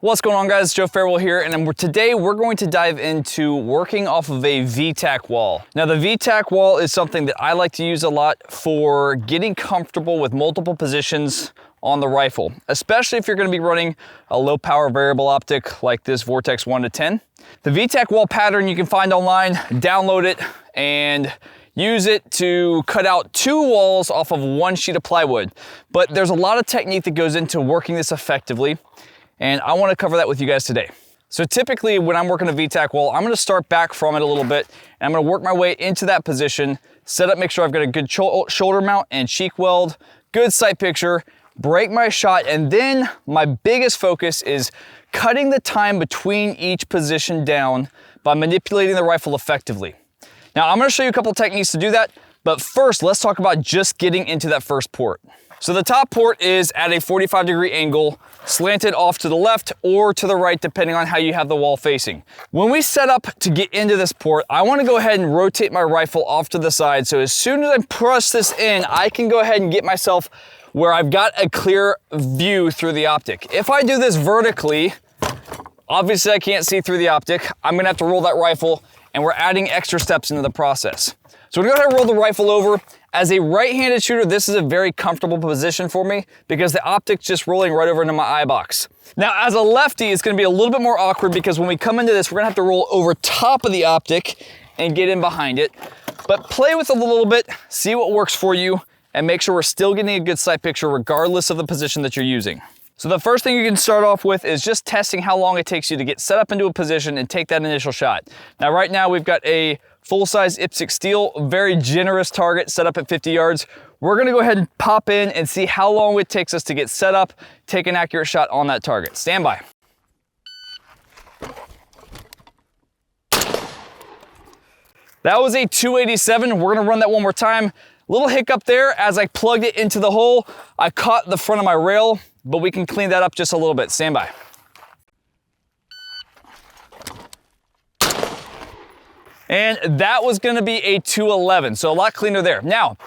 What's going on, guys? Joe Farewell here, and today we're going to dive into working off of a VTAC wall. Now, the VTAC wall is something that I like to use a lot for getting comfortable with multiple positions on the rifle, especially if you're going to be running a low power variable optic like this Vortex 1 to 10. The VTAC wall pattern you can find online, download it, and use it to cut out two walls off of one sheet of plywood. But there's a lot of technique that goes into working this effectively, and I want to cover that with you guys today. So typically when I'm working a VTAC wall, I'm going to start back from it a little bit, and I'm going to work my way into that position, set up, make sure I've got a good shoulder mount and cheek weld, good sight picture, break my shot, and then my biggest focus is cutting the time between each position down by manipulating the rifle effectively. Now, I'm going to show you a couple techniques to do that, but first let's talk about just getting into that first port. So the top port is at a 45-degree angle, slanted off to the left or to the right, depending on how you have the wall facing. When we set up to get into this port, I want to go ahead and rotate my rifle off to the side. So as soon as I press this in, I can go ahead and get myself where I've got a clear view through the optic. If I do this vertically, obviously I can't see through the optic. I'm gonna have to roll that rifle, and we're adding extra steps into the process. So we're gonna go ahead and roll the rifle over. As a right-handed shooter, this is a very comfortable position for me because the optic's just rolling right over into my eye box. Now, as a lefty, it's gonna be a little bit more awkward because when we come into this, we're gonna have to roll over top of the optic and get in behind it. But play with it a little bit, see what works for you, and make sure we're still getting a good sight picture regardless of the position that you're using. So the first thing you can start off with is just testing how long it takes you to get set up into a position and take that initial shot. Now, right now we've got a full-size IPSC steel, very generous target set up at 50 yards. We're gonna go ahead and pop in and see how long it takes us to get set up, take an accurate shot on that target. Stand by. That was a 287. We're gonna run that one more time. Little hiccup there as I plugged it into the hole. I caught the front of my rail, but we can clean that up just a little bit. Stand by. And that was gonna be a 211, so a lot cleaner there. Now,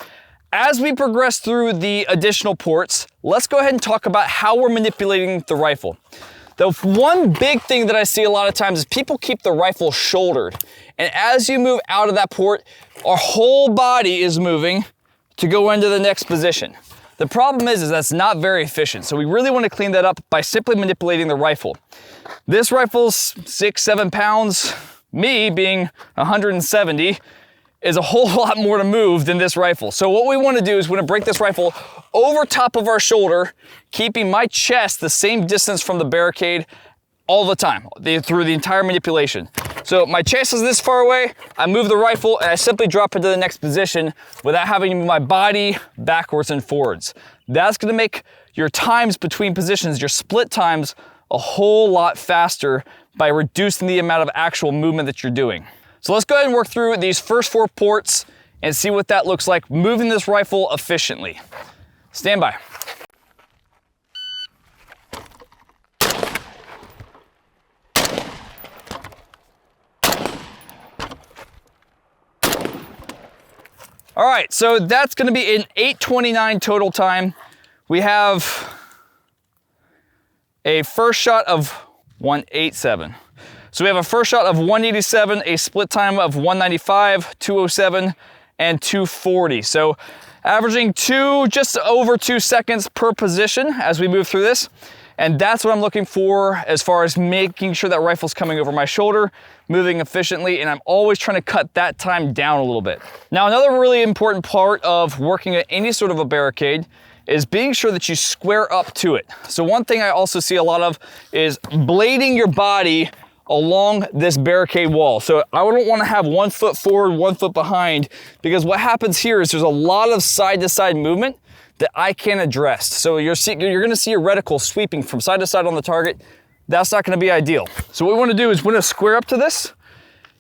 as we progress through the additional ports, let's go ahead and talk about how we're manipulating the rifle. The one big thing that I see a lot of times is people keep the rifle shouldered. And as you move out of that port, our whole body is moving to go into the next position. The problem is that's not very efficient. So we really want to clean that up by simply manipulating the rifle. This rifle's 6-7 pounds. Me being 170 is a whole lot more to move than this rifle. So what we want to do is we're going to break this rifle over top of our shoulder, keeping my chest the same distance from the barricade all the time, through the entire manipulation. So my chest is this far away, I move the rifle, and I simply drop into the next position without having to move my body backwards and forwards. That's gonna make your times between positions, your split times, a whole lot faster by reducing the amount of actual movement that you're doing. So let's go ahead and work through these first 4 ports and see what that looks like moving this rifle efficiently. Stand by. All right, so that's gonna be an 8:29 total time. We have a first shot of 187. So we have a first shot of 187, a split time of 195, 207, and 240. So averaging just over 2 seconds per position as we move through this. And that's what I'm looking for as far as making sure that rifle's coming over my shoulder, moving efficiently, and I'm always trying to cut that time down a little bit. Now, another really important part of working at any sort of a barricade is being sure that you square up to it. So one thing I also see a lot of is blading your body along this barricade wall. So I don't want to have 1 foot forward, 1 foot behind, because what happens here is there's a lot of side-to-side movement that I can't address. So you're gonna see your reticle sweeping from side to side on the target. That's not gonna be ideal. So what we wanna do is we're gonna square up to this,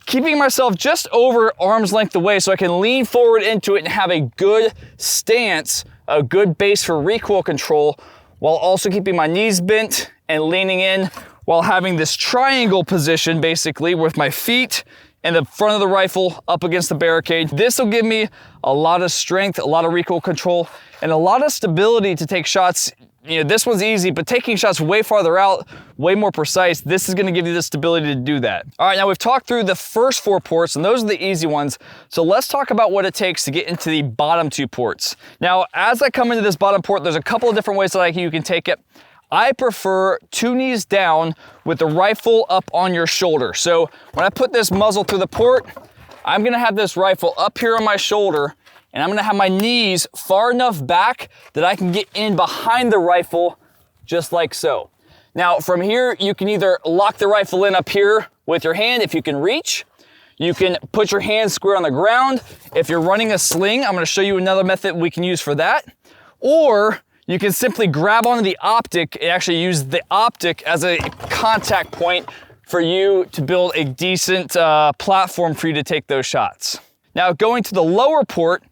keeping myself just over arm's length away so I can lean forward into it and have a good stance, a good base for recoil control, while also keeping my knees bent and leaning in while having this triangle position basically with my feet and the front of the rifle up against the barricade. This will give me a lot of strength, a lot of recoil control, and a lot of stability to take shots this one's easy, but taking shots way farther out, way more precise, this is gonna give you the stability to do that. All right, now we've talked through the first 4 ports, and those are the easy ones. So let's talk about what it takes to get into the bottom 2 ports. Now, as I come into this bottom port, there's a couple of different ways that you can take it. I prefer 2 knees down with the rifle up on your shoulder. So when I put this muzzle through the port, I'm gonna have this rifle up here on my shoulder, and I'm gonna have my knees far enough back that I can get in behind the rifle just like so. Now from here, you can either lock the rifle in up here with your hand if you can reach. You can put your hand square on the ground. If you're running a sling, I'm gonna show you another method we can use for that. Or you can simply grab onto the optic and actually use the optic as a contact point for you to build a decent platform for you to take those shots. Now going to the lower port,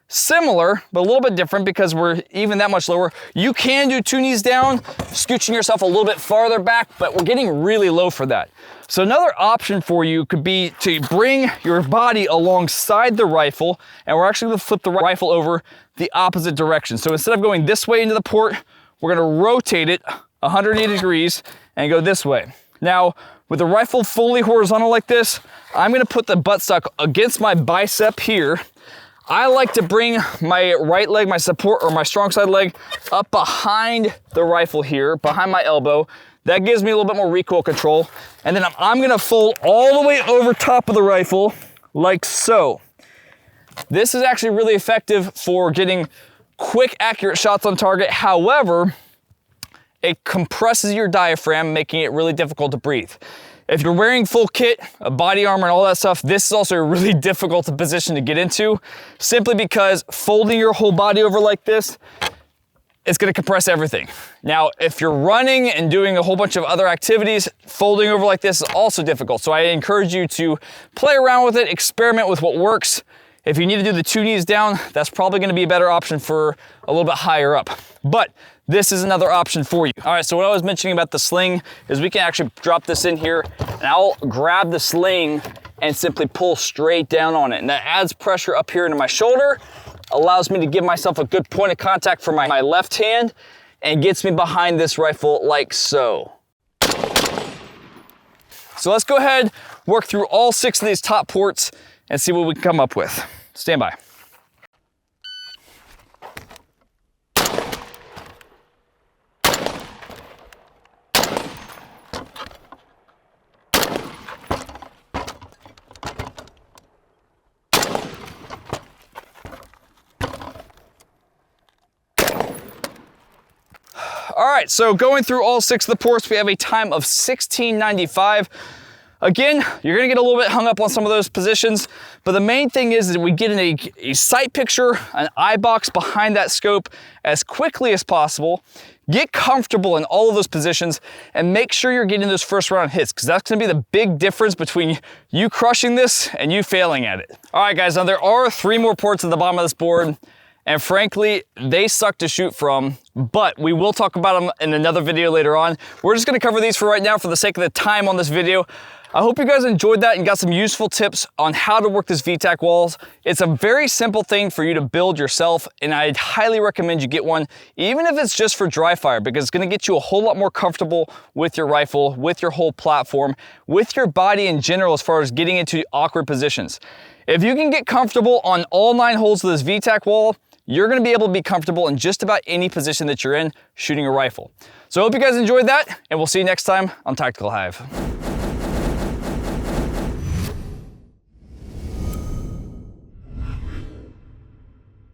similar, but a little bit different because we're even that much lower. You can do 2 knees down, scooching yourself a little bit farther back, but we're getting really low for that. So another option for you could be to bring your body alongside the rifle, and we're actually gonna flip the rifle over the opposite direction. So instead of going this way into the port, we're gonna rotate it 180 degrees and go this way. Now, with the rifle fully horizontal like this, I'm gonna put the buttstock against my bicep here. I like to bring my right leg, my support or my strong side leg up behind the rifle here, behind my elbow. That gives me a little bit more recoil control. And then I'm gonna fold all the way over top of the rifle like so. This is actually really effective for getting quick, accurate shots on target. However, it compresses your diaphragm, making it really difficult to breathe. If you're wearing full kit, a body armor and all that stuff, this is also a really difficult position to get into, simply because folding your whole body over like this, it's gonna compress everything. Now, if you're running and doing a whole bunch of other activities, folding over like this is also difficult. So I encourage you to play around with it, experiment with what works. If you need to do the 2 knees down, that's probably gonna be a better option for a little bit higher up. But this is another option for you. All right, so what I was mentioning about the sling is we can actually drop this in here, and I'll grab the sling and simply pull straight down on it. And that adds pressure up here into my shoulder, allows me to give myself a good point of contact for my left hand, and gets me behind this rifle like so. So let's go ahead, work through all 6 of these top ports and see what we can come up with. Stand by. All right, so going through all 6 of the ports, we have a time of 1695. Again, you're gonna get a little bit hung up on some of those positions, but the main thing is that we get in a sight picture, an eye box behind that scope as quickly as possible, get comfortable in all of those positions, and make sure you're getting those first round hits, because that's gonna be the big difference between you crushing this and you failing at it. All right, guys, now there are 3 more ports at the bottom of this board, and frankly, they suck to shoot from, but we will talk about them in another video later on. We're just gonna cover these for right now for the sake of the time on this video. I hope you guys enjoyed that and got some useful tips on how to work this VTAC walls. It's a very simple thing for you to build yourself, and I'd highly recommend you get one, even if it's just for dry fire, because it's gonna get you a whole lot more comfortable with your rifle, with your whole platform, with your body in general as far as getting into awkward positions. If you can get comfortable on all 9 holes of this VTAC wall, you're gonna be able to be comfortable in just about any position that you're in shooting a rifle. So I hope you guys enjoyed that, and we'll see you next time on Tactical Hyve.